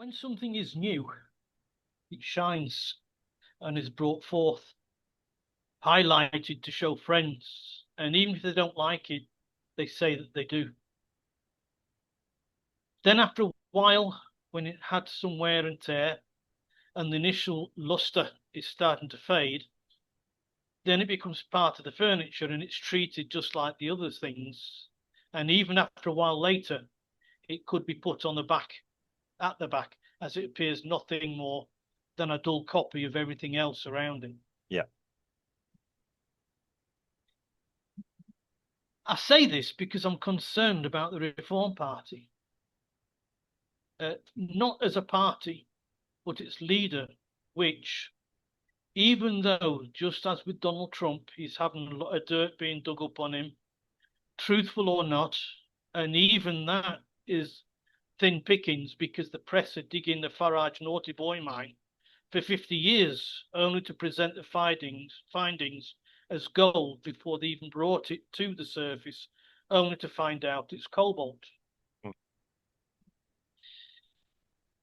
When something is new, it shines and is brought forth, highlighted to show friends, and even if they don't like it, they say that they do. Then after a while, when it had some wear and tear, and the initial luster is starting to fade, then it becomes part of the furniture and it's treated just like the other things. And even after a while later, it could be put on the back, at the back, as it appears nothing more than a dull copy of everything else around it. Yeah. I say this because I'm concerned about the Reform Party. Not as a party, but its leader, which, even though, just as with Donald Trump, he's having a lot of dirt being dug up on him, truthful or not, and even that is thin pickings because the press are digging the Farage naughty boy mine for 50 years, only to present the findings as gold before they even brought it to the surface, only to find out it's cobalt. Mm.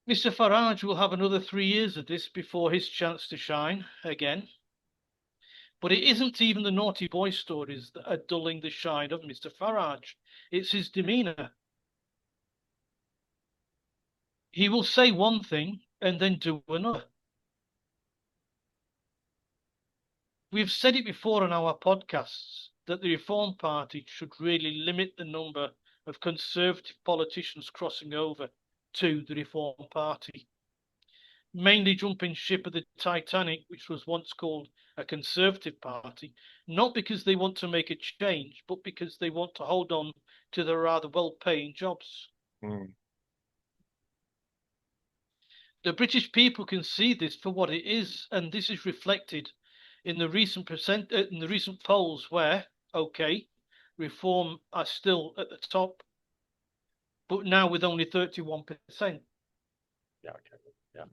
Mr. Farage will have another 3 years of this before his chance to shine again. But it isn't even the naughty boy stories that are dulling the shine of Mr. Farage. It's his demeanour. He will say one thing and then do another. We've said it before on our podcasts that the Reform Party should really limit the number of Conservative politicians crossing over to the Reform Party, mainly jumping ship of the Titanic, which was once called a Conservative Party, not because they want to make a change, but because they want to hold on to their rather well-paying jobs. Mm. The British people can see this for what it is, and this is reflected in the recent polls where, okay, Reform are still at the top, but now with only 31%. Yeah. Okay. Yeah.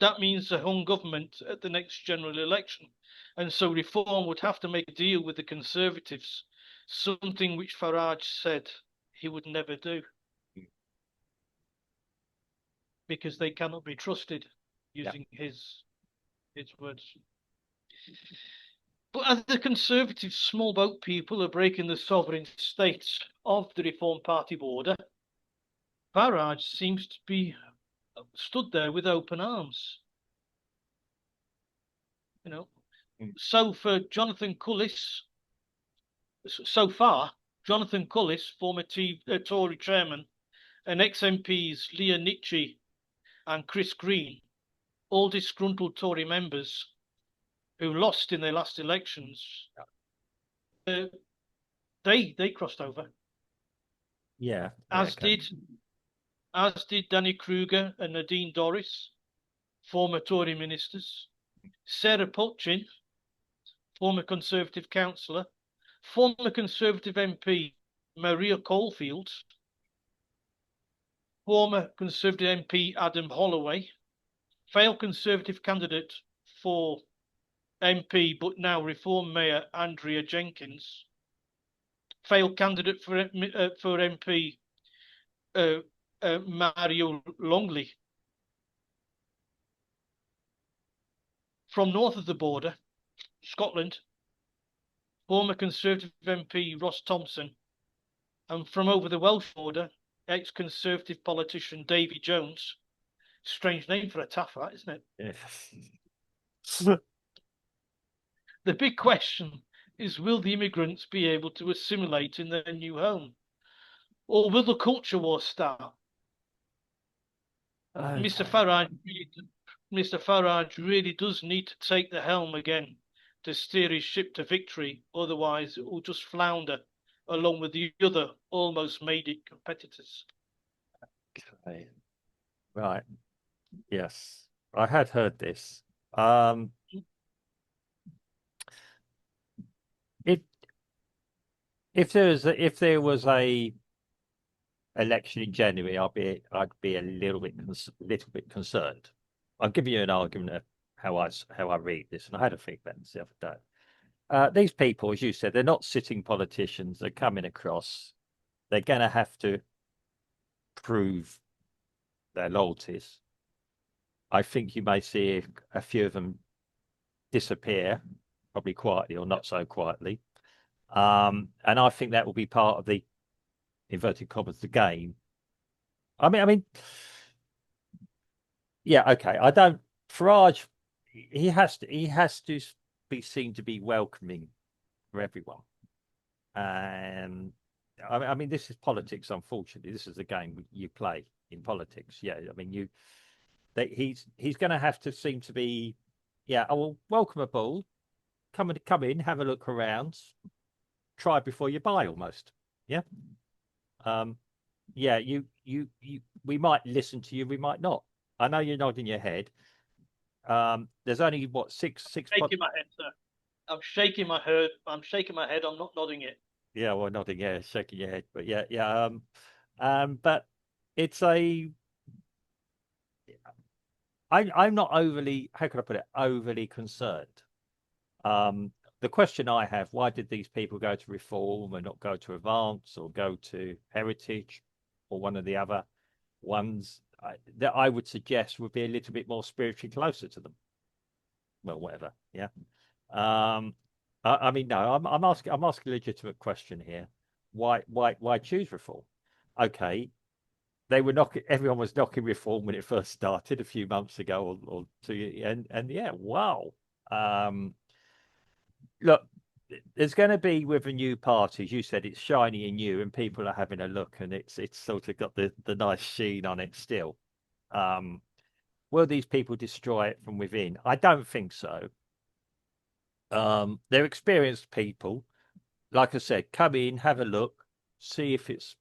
That means a hung government at the next general election, and so Reform would have to make a deal with the Conservatives, something which Farage said he would never do, Mm. because they cannot be trusted, Yeah. using his words. But as the Conservative small boat people are breaking the sovereign states of the Reform Party border, Farage seems to be stood there with open arms. You know, Mm. so for Jonathan Cullis, so far, Jonathan Cullis, former Tory chairman, and ex-MPs Leah Nitchie and Chris Green, all disgruntled Tory members who lost in their last elections, they crossed over, Yeah. Yeah. as Okay. did Danny Kruger and Nadine Dorries, former Tory ministers, Sarah Putchin, former Conservative councillor, former Conservative MP Maria Caulfield, former Conservative MP Adam Holloway, failed Conservative candidate for MP but now Reform Mayor Andrea Jenkins, failed candidate for MP Mario Longley. From north of the border, Scotland, former Conservative MP Ross Thompson, and from over the Welsh border, ex-Conservative politician Davy Jones. Strange name for a taff, that, isn't it? Yeah. The big question is, will the immigrants be able to assimilate in their new home? Or will the culture war start? Okay. Mr. Farage really does need to take the helm again to steer his ship to victory. Otherwise, it will just flounder along with the other almost made it competitors. Okay. Right. Yes. I had heard this. Um, if if there was a election in January, I'd be a little bit concerned. I'll give you an argument of how I read this, and I had a think about this the other day. These people, as you said, they're not sitting politicians. They're coming across. They're going to have to prove their loyalties. I think you may see a few of them disappear, probably quietly or not so quietly. And I think that will be part of the inverted commas the game. I mean, yeah, okay. I don't. Farage, he has to be seen to be welcoming for everyone. And I mean, this is politics. Unfortunately, this is the game you play in politics. Yeah, I mean, he's going to have to seem to be, yeah. I will welcome aboard. Come in, have a look around. Try before you buy, almost. Yeah. Um. Yeah. You. We might listen to you. We might not. I know you're nodding your head. There's only what six. Shaking my head, sir. I'm shaking my head. I'm shaking my head. I'm not nodding it. Yeah, well, nodding, yeah, shaking your head, but yeah, yeah. But it's a. I'm not overly. How can I put it? Overly concerned. The question I have: why did these people go to Reform and not go to Advance or go to Heritage or one of the other ones that I would suggest would be a little bit more spiritually closer to them? Well, whatever. Yeah. Um, I mean, no, I'm asking a legitimate question here. Why choose Reform? Okay, they were knocking. Everyone was knocking Reform when it first started a few months ago, or 2 years, and yeah, wow. Um, Look, there's going to be with a new party, as you said, it's shiny and new, and people are having a look, and it's sort of got the nice sheen on it still. Um, will these people destroy it from within? I don't think so. They're experienced people. Like I said, come in, have a look, see if it's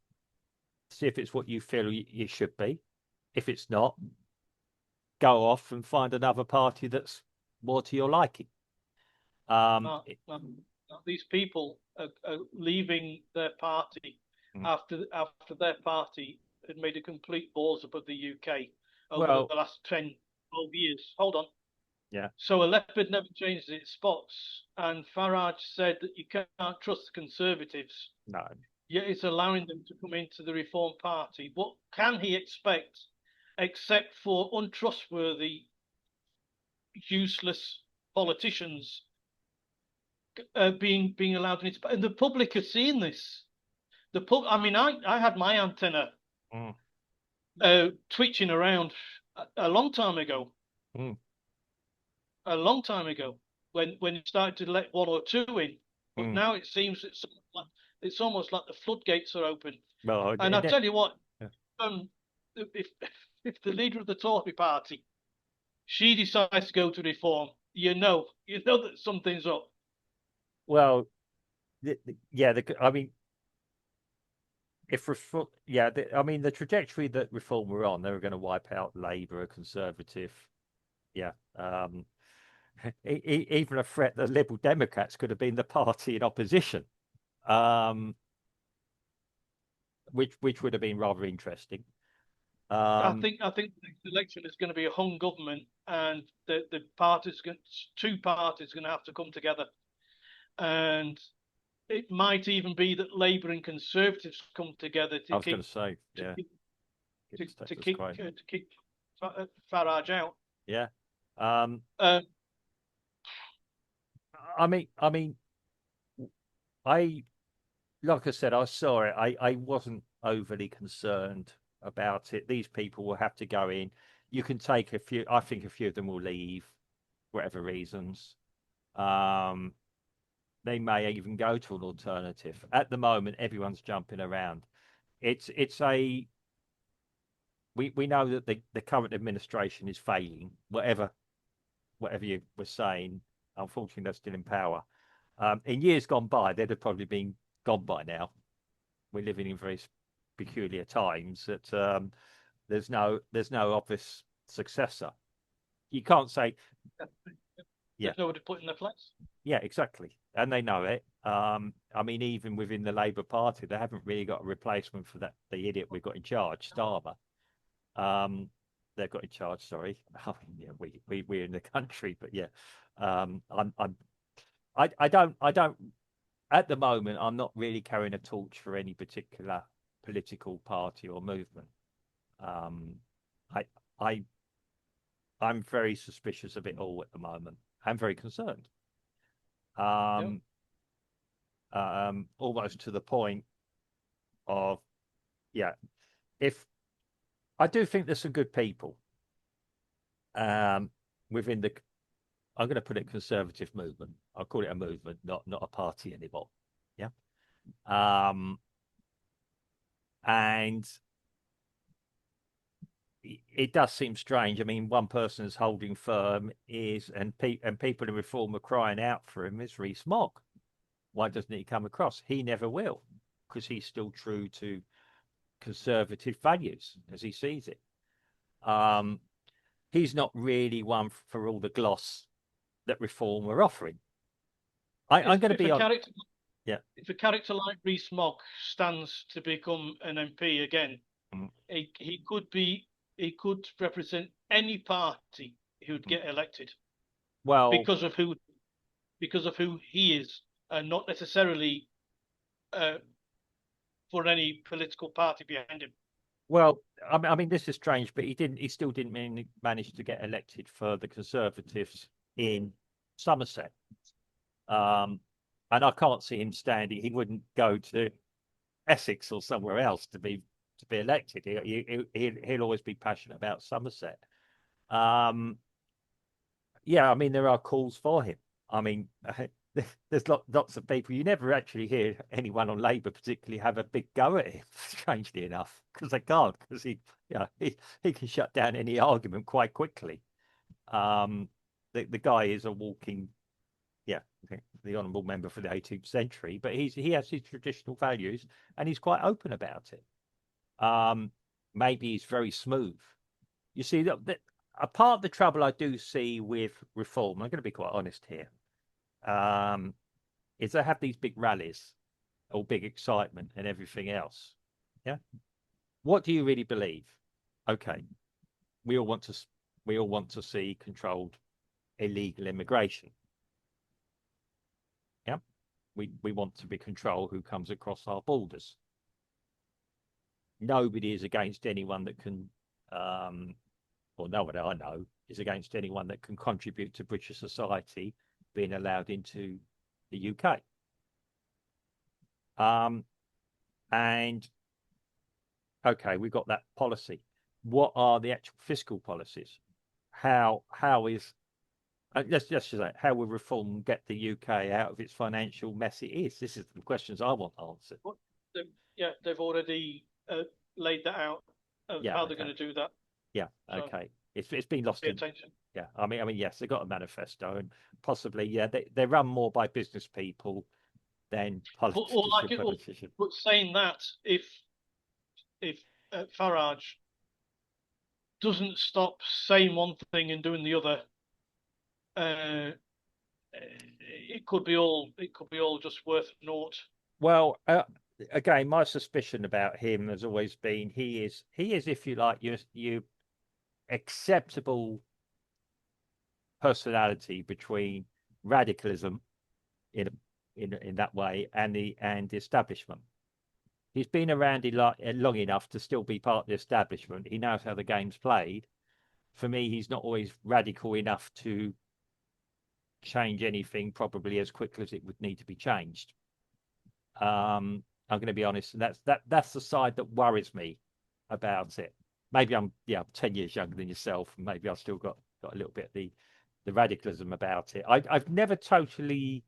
what you feel you should be. If it's not, go off and find another party that's more to your liking. Uh, um, these people are leaving their party Mm. after their party had made a complete balls up of the UK over the Well, last 10, 12 years. Hold on. yeah, So a leopard never changes its spots, and Farage said that you can't trust the Conservatives, no. yet it's allowing them to come into the Reform Party. What can he expect except for untrustworthy, useless politicians being allowed in it? And the public are seeing this. I mean, I had my antenna Mm, twitching around a long time ago, mm, a long time ago, when it started to let one or two in. But mm. now it seems it's almost like the floodgates are open. Well, And I tell you what, yeah. um, if if the leader of the Tory party she decides to go to Reform, you know that something's up. Well, yeah. I mean, if reform, yeah, I mean, the trajectory that Reform were on, they were going to wipe out Labour, a Conservative. Yeah. Even a threat that Liberal Democrats could have been the party in opposition, um, which would have been rather interesting. I Um, think I think the election is going to be a hung government, and the parties, two parties, are going to have to come together, and it might even be that Labour and Conservatives come together I was going to say, to yeah, kick it's to status kick quo. to kick Farage out. Yeah. Um, Uh, I mean, I like I said, I saw it. I wasn't overly concerned about it. These people will have to go in. You can take a few. I think a few of them will leave, whatever reasons. Um, they may even go to an alternative. At the moment, everyone's jumping around. It's a we know that the current administration is failing. Whatever you were saying, unfortunately, they're still in power. In years gone by, they'd have probably been gone by now. We're living in very peculiar times that there's no obvious successor. You can't say, yeah, there's nobody put in their place. yeah, exactly, and they know it. I mean, even within the Labour Party, they haven't really got a replacement for the idiot we've got in charge, Starmer. Um, they've got in charge. Sorry, I mean, yeah, we're in the country, but yeah, I don't. At the moment, I'm not really carrying a torch for any particular political party or movement. Um, I, I, I'm very suspicious of it all at the moment. I'm very concerned. Yeah. Um, Almost to the point of, yeah, if I do think there's some good people within the, I'm going to put it conservative movement. I'll call it a movement, not a party anymore. Yeah. Um, and it does seem strange. I mean, one person is holding firm is, and people in Reform are crying out for him is Rees-Mogg. Why doesn't he come across? He never will, because he's still true to conservative values as he sees it. Um, he's not really one for all the gloss that Reform are offering. I'm going to If be a on. character Yeah. if a character like Rees-Mogg stands to become an MP again, Mm, he could represent any party who'd mm. get elected Well, because of who he is, and not necessarily uh, for any political party behind him. well, I mean, this is strange, but he still didn't manage to get elected for the Conservatives in Somerset. Um, and I can't see him standing. He wouldn't go to Essex or somewhere else to be elected. He'll always be passionate about Somerset. Um, yeah, I mean, there are calls for him. I mean, there's lots of people. You never actually hear anyone on Labour particularly have a big go at him, strangely enough, because they can't, because he can shut down any argument quite quickly. Um, the guy is a walking, yeah, the honourable member for the 18th century, but he has his traditional values and he's quite open about it. Maybe he's very smooth. You see, a part of the trouble I do see with Reform, I'm going to be quite honest here, is they have these big rallies or big excitement and everything else. Yeah. What do you really believe? Okay, we all want to we all want to see controlled illegal immigration. Yeah. We want to be control who comes across our borders. Nobody is against anyone that can or no one I know is against anyone that can contribute to British society being allowed into the UK. And okay, we've got that policy. What are the actual fiscal policies? How is let's just say how will reform get the UK out of its financial mess it is? This is the questions I want answered. But they've already laid that out of Yeah, how they're okay. going to do that. Yeah, So okay. It's been lost pay in. attention. Yeah, I mean, yes, they got a manifesto, and possibly, yeah, they run more by business people than politicians. But saying that, if Farage doesn't stop saying one thing and doing the other, uh, it could be all just worth naught. Well, again, my suspicion about him has always been he is, if you like, you acceptable personality between radicalism in in that way and the establishment. He's been around long enough to still be part of the establishment. He knows how the game's played. For me, he's not always radical enough to change anything probably as quickly as it would need to be changed. I'm going to be honest, and that's the side that worries me about it. Maybe I'm 10 years younger than yourself, and maybe I've still got a little bit of the radicalism about it. I've never totally,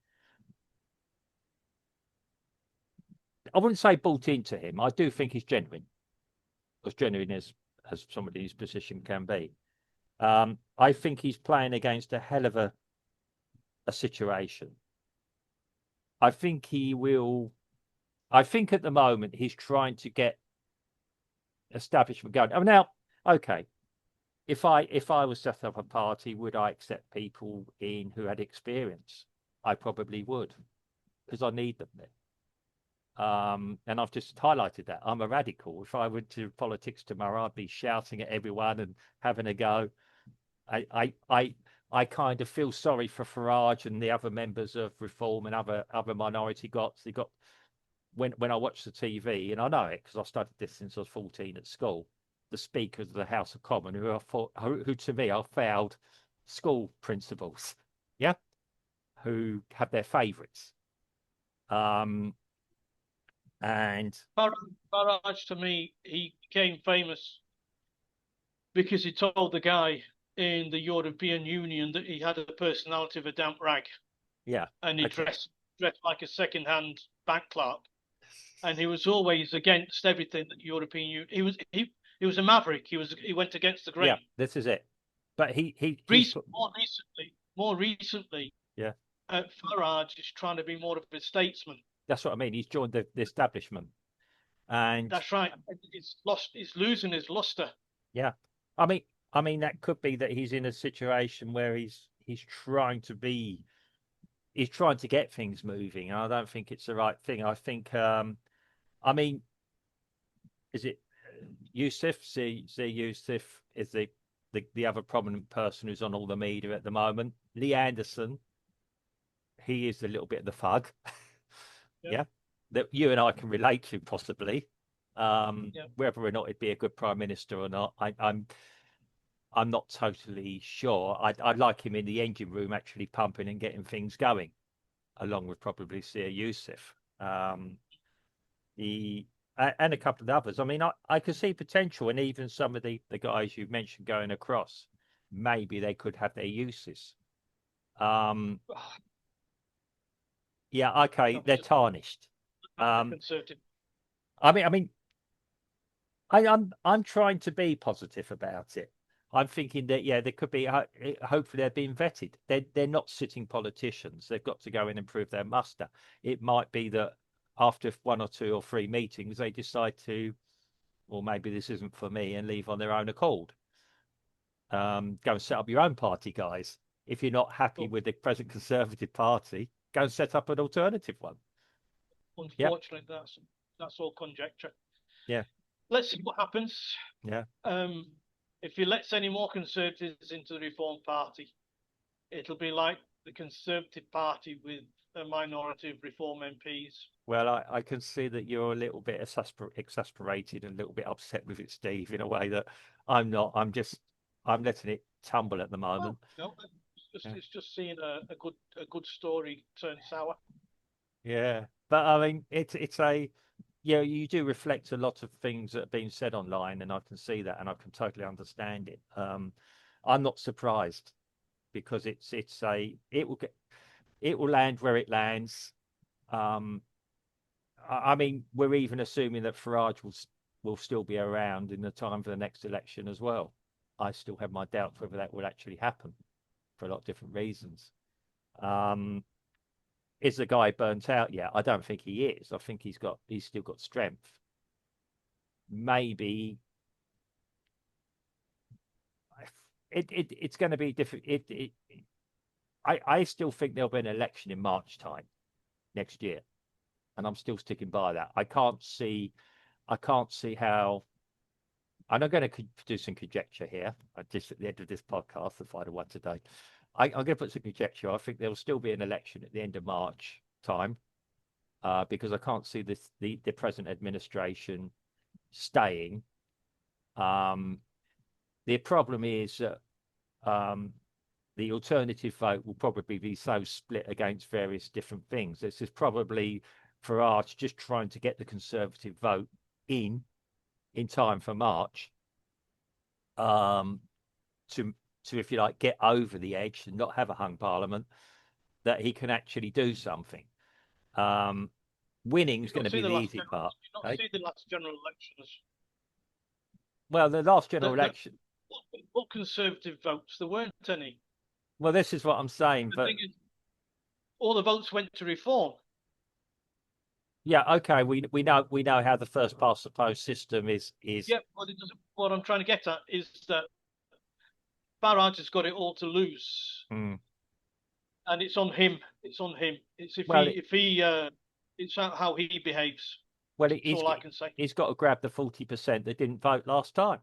I wouldn't say bought into him. I do think he's genuine, as genuine as somebody in his position can be. I think he's playing against a hell of a situation. I think he will. I think at the moment he's trying to get establishment going. Oh, now, okay, if I was set up a party, would I accept people in who had experience? I probably would, because I need them there. And I've just highlighted that I'm a radical. If I went to politics tomorrow, I'd be shouting at everyone and having a go. I kind of feel sorry for Farage and the other members of Reform and other minority groups. They got when I watch the TV, and I know it because I studied this since I was 14 at school. the speakers of the House of Commons, who to me are failed school principals, yeah, who have their favourites. And Farage, to me, he became famous because he told the guy in the European Union that he had a personality of a damp rag, yeah, and he okay, dressed like a second-hand bank clerk, and he was always against everything that European Union. He was a maverick. He went against the yeah, grain. this is it. But he's put, More recently, yeah, Farage is trying to be more of a statesman. that's what I mean. He's joined the establishment, and That's right. It's losing his luster. yeah, I mean, that could be that he's in a situation where he's trying to be, he's trying to get things moving. I don't think it's the right thing. I think, I mean, is it Yusuf? See, Yusuf is the other prominent person who's on all the media at the moment. Lee Anderson, he is a little bit of the thug, Yeah, yeah, that you and I can relate to possibly. yeah. Whether or not it'd be a good prime minister or not, I'm not totally sure. I'd like him in the engine room actually pumping and getting things going, along with probably Sir Yusuf. The and a couple of others. I mean, I could see potential, and even some of the guys you mentioned going across, maybe they could have their uses. Um, yeah, okay, they're tarnished. The Um, Conservative. I mean, I'm trying to be positive about it. I'm thinking that yeah, there could be. Hopefully, they're being vetted. They're not sitting politicians. They've got to go in and prove their muster. It might be that after one or two or three meetings, they decide to, well, maybe this isn't for me, and leave on their own accord. Go and set up your own party, guys. If you're not happy But with the present Conservative Party, go and set up an alternative one. Yep. unfortunately, that's all conjecture. Yeah. Let's see what happens. Yeah. If he lets any more Conservatives into the Reform Party, it'll be like the Conservative Party with a minority of Reform MPs. Well, I can see that you're a little bit exasperated and a little bit upset with it, Steve, in a way that I'm not. I'm letting it tumble at the moment. No, Yeah. it's just seeing a good story turn sour. Yeah. But I mean, it's a, yeah, you do reflect a lot of things that are being said online, and I can see that, and I can totally understand it. I'm not surprised because it will land where it lands. Um, I mean, we're even assuming that Farage will still be around in the time for the next election as well. I still have my doubts whether that will actually happen for a lot of different reasons. Is the guy burnt out yet? I don't think he is. I think he's still got strength. Maybe it's going to be different. I still think there'll be an election in March time next year, and I'm still sticking by that. I can't see how. And I'm going to do some conjecture here. Just at the end of this podcast, the final one today, I'm going to put some conjecture. I think there will still be an election at the end of March time, because I can't see the present administration staying. The problem is that the alternative vote will probably be so split against various different things. This is probably Farage just trying to get the Conservative vote in time for March, to if you like get over the edge and not have a hung parliament, that he can actually do something. Winning is going to be the easy part. You don't see the last general elections. Well, the last general election. What Conservative votes? There weren't any. Well, this is what I'm saying, but all the votes went to Reform. Yeah, okay. We know how the first past the post system is. Yeah, but what I'm trying to get at is that Farage has got it all to lose, and it's on him. It's on him. It's it's how he behaves. Well, that's all I can say. He's got to grab the 40% that didn't vote last time.